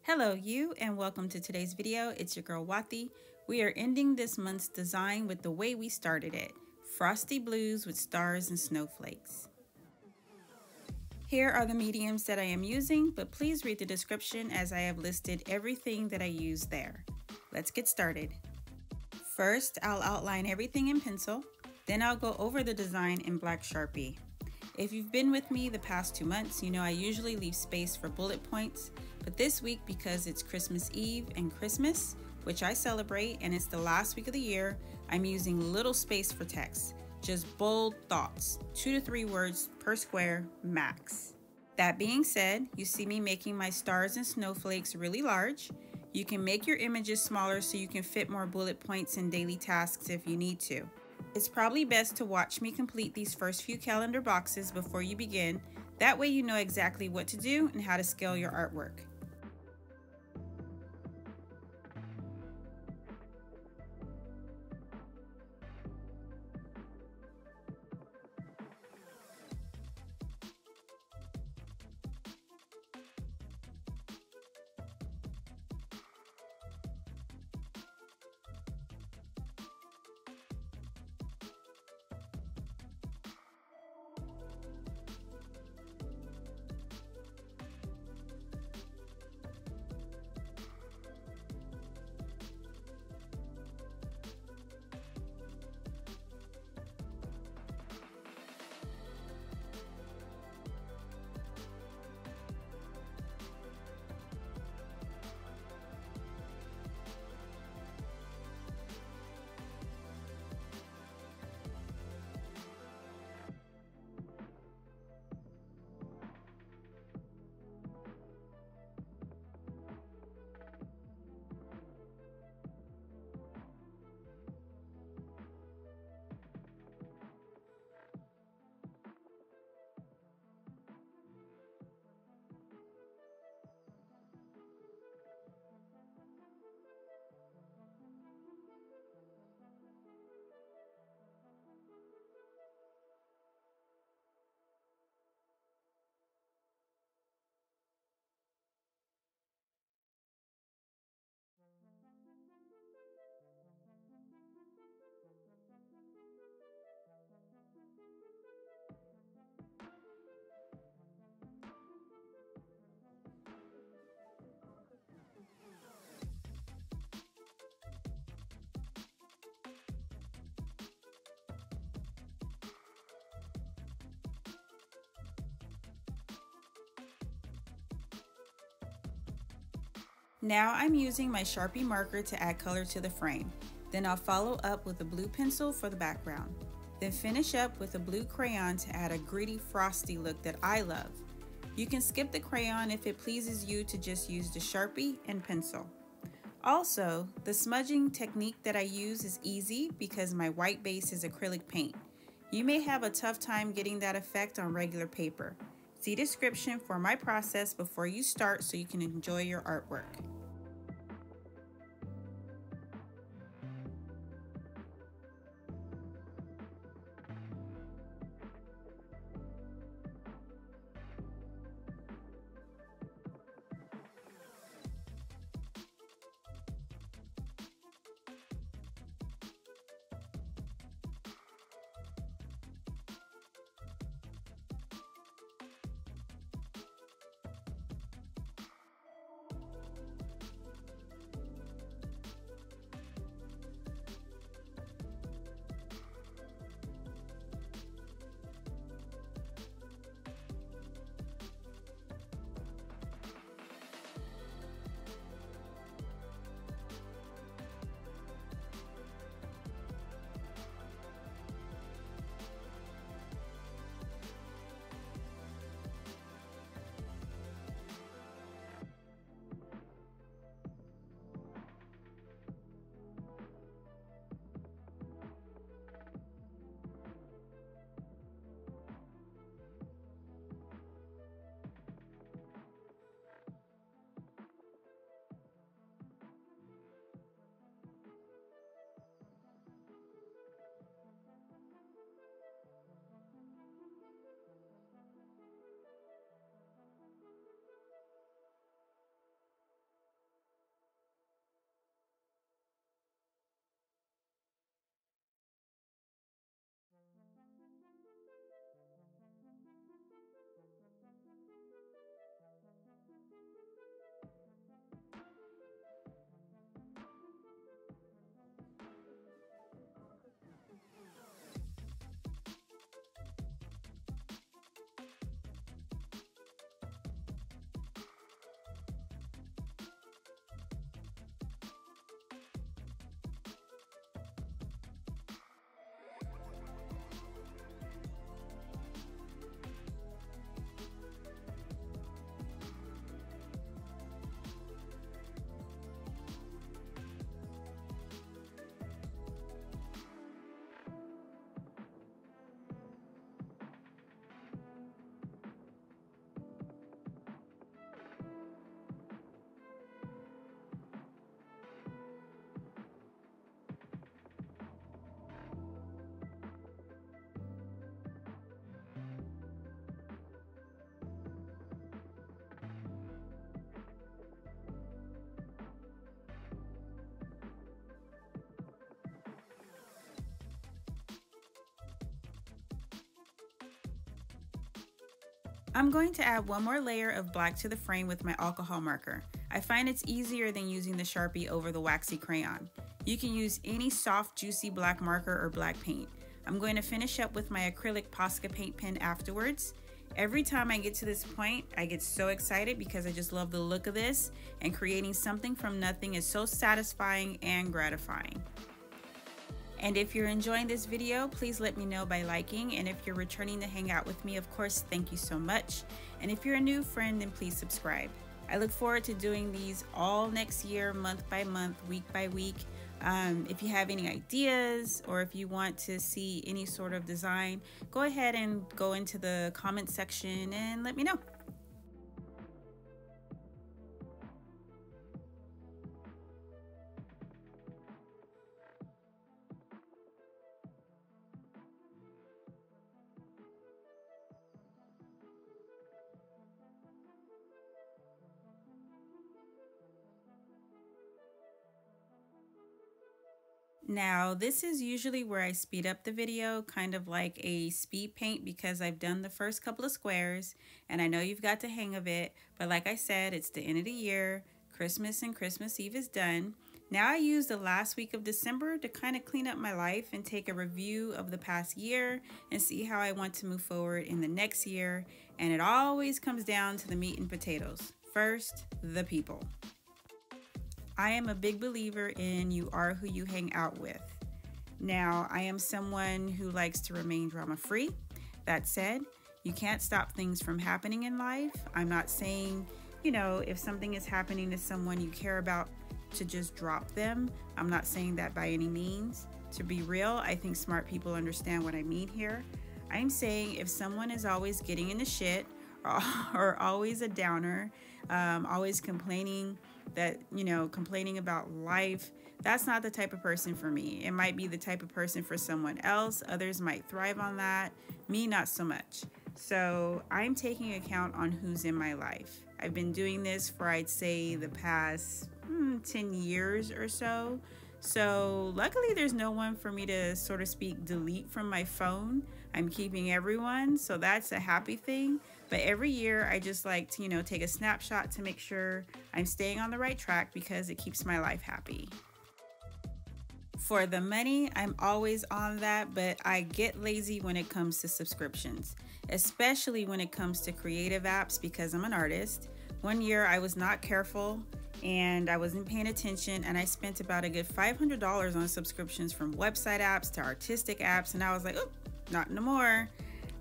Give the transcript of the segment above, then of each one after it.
Hello you, and welcome to today's video. It's your girl Wati. We are ending this month's design with the way we started it, frosty blues with stars and snowflakes. Here are the mediums that I am using, but please read the description as I have listed everything that I use there. Let's get started. First, I'll outline everything in pencil, then I'll go over the design in black Sharpie. If you've been with me the past 2 months, you know I usually leave space for bullet points, but this week, because it's Christmas Eve and Christmas, which I celebrate, and it's the last week of the year, I'm using little space for text. Just bold thoughts, 2 to 3 words per square max. That being said, you see me making my stars and snowflakes really large. You can make your images smaller so you can fit more bullet points in daily tasks if you need to. It's probably best to watch me complete these first few calendar boxes before you begin. That way you know exactly what to do and how to scale your artwork. Now I'm using my Sharpie marker to add color to the frame. Then I'll follow up with a blue pencil for the background. Then finish up with a blue crayon to add a gritty, frosty look that I love. You can skip the crayon if it pleases you to just use the Sharpie and pencil. Also, the smudging technique that I use is easy because my white base is acrylic paint. You may have a tough time getting that effect on regular paper. See description for my process before you start so you can enjoy your artwork. I'm going to add one more layer of black to the frame with my alcohol marker. I find it's easier than using the Sharpie over the waxy crayon. You can use any soft, juicy black marker or black paint. I'm going to finish up with my acrylic POSCA paint pen afterwards. Every time I get to this point, I get so excited because I just love the look of this, and creating something from nothing is so satisfying and gratifying. And if you're enjoying this video, please let me know by liking, and if you're returning to hang out with me, of course, thank you so much. And if you're a new friend, then please subscribe. I look forward to doing these all next year, month by month, week by week. If you have any ideas or if you want to see any sort of design, go ahead and go into the comment section and let me know. Now, this is usually where I speed up the video, kind of like a speed paint, because I've done the first couple of squares and I know you've got the hang of it. But like I said, it's the end of the year. Christmas and Christmas Eve is done. Now I use the last week of December to kind of clean up my life and take a review of the past year and see how I want to move forward in the next year. And it always comes down to the meat and potatoes. First, the people. I am a big believer in you are who you hang out with. Now, I am someone who likes to remain drama-free. That said, you can't stop things from happening in life. I'm not saying, if something is happening to someone you care about, to just drop them. I'm not saying that by any means. To be real, I think smart people understand what I mean here. I'm saying if someone is always getting in the shit or always a downer, always complaining complaining about life, that's not the type of person for me. It might be the type of person for someone else. Others might thrive on that. Me, not so much. So I'm taking account on who's in my life. I've been doing this for, I'd say, the past 10 years or so. So luckily there's no one for me to, so to speak, delete from my phone. I'm keeping everyone, so that's a happy thing. But every year I just like to, take a snapshot to make sure I'm staying on the right track because it keeps my life happy. For the money, I'm always on that, but I get lazy when it comes to subscriptions, especially when it comes to creative apps because I'm an artist. One year I was not careful and I wasn't paying attention, and I spent about a good $500 on subscriptions from website apps to artistic apps, and I was like, oh, not no more.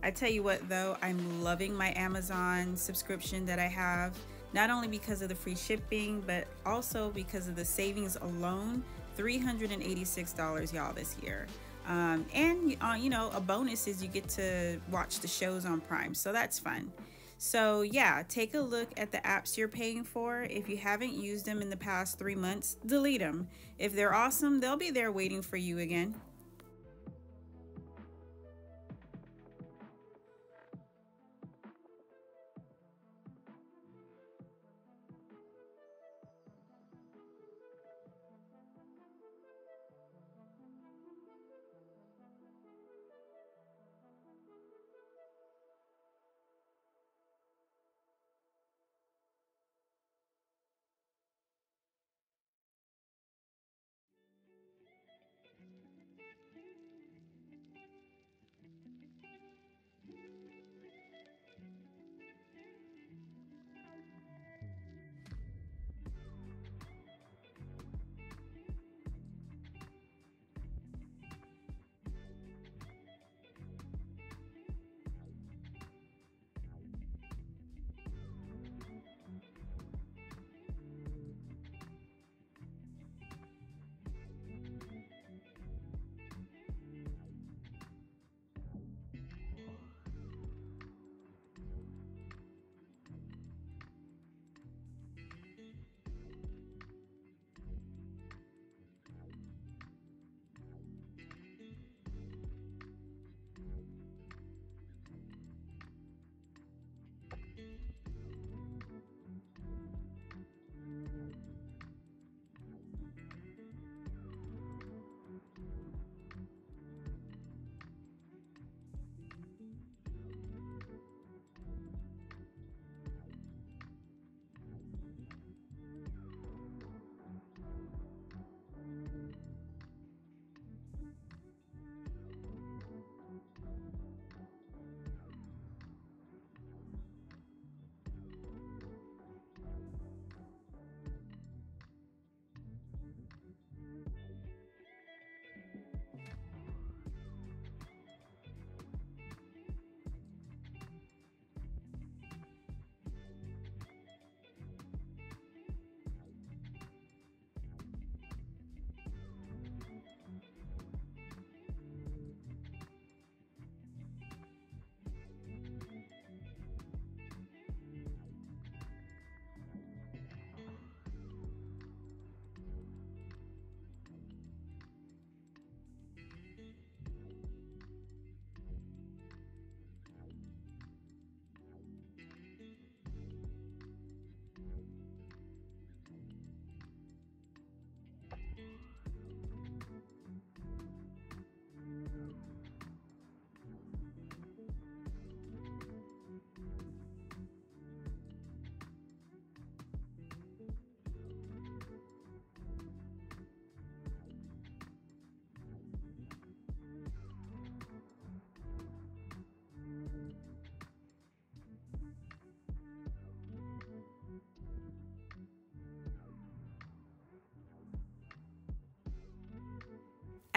I tell you what though, I'm loving my Amazon subscription that I have, not only because of the free shipping, but also because of the savings alone. $386, y'all, this year. And a bonus is you get to watch the shows on Prime, so that's fun. So yeah, take a look at the apps you're paying for. If you haven't used them in the past 3 months, delete them. If they're awesome, they'll be there waiting for you again.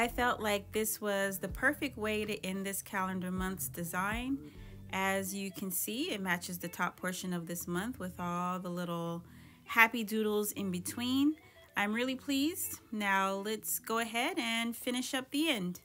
I felt like this was the perfect way to end this calendar month's design. As you can see, it matches the top portion of this month with all the little happy doodles in between. I'm really pleased. Now let's go ahead and finish up the end.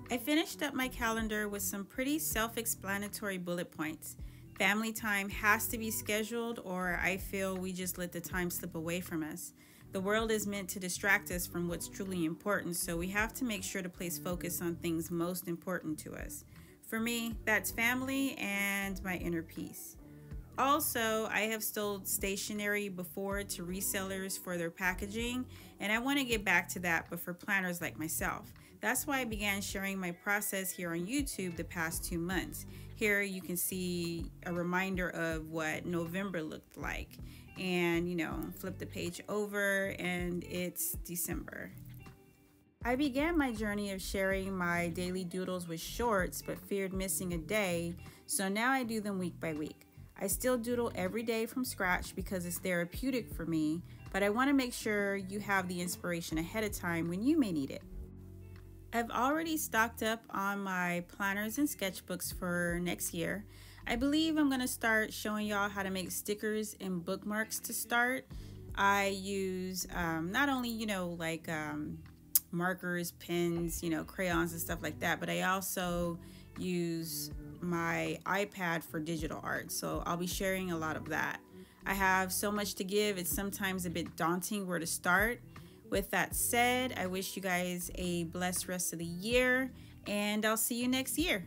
I finished up my calendar with some pretty self-explanatory bullet points. Family time has to be scheduled, or I feel we just let the time slip away from us. The world is meant to distract us from what's truly important, so we have to make sure to place focus on things most important to us. For me, that's family and my inner peace. Also, I have sold stationery before to resellers for their packaging, and I want to get back to that, but for planners like myself. That's why I began sharing my process here on YouTube the past 2 months. Here you can see a reminder of what November looked like, and flip the page over and it's December. I began my journey of sharing my daily doodles with shorts, but feared missing a day, so now I do them week by week. I still doodle every day from scratch because it's therapeutic for me, but I want to make sure you have the inspiration ahead of time when you may need it. I've already stocked up on my planners and sketchbooks for next year. I believe I'm going to start showing y'all how to make stickers and bookmarks to start. I use not only, markers, pens, crayons and stuff like that, but I also use my iPad for digital art, so I'll be sharing a lot of that. I have so much to give, it's sometimes a bit daunting where to start. With that said, I wish you guys a blessed rest of the year, and I'll see you next year.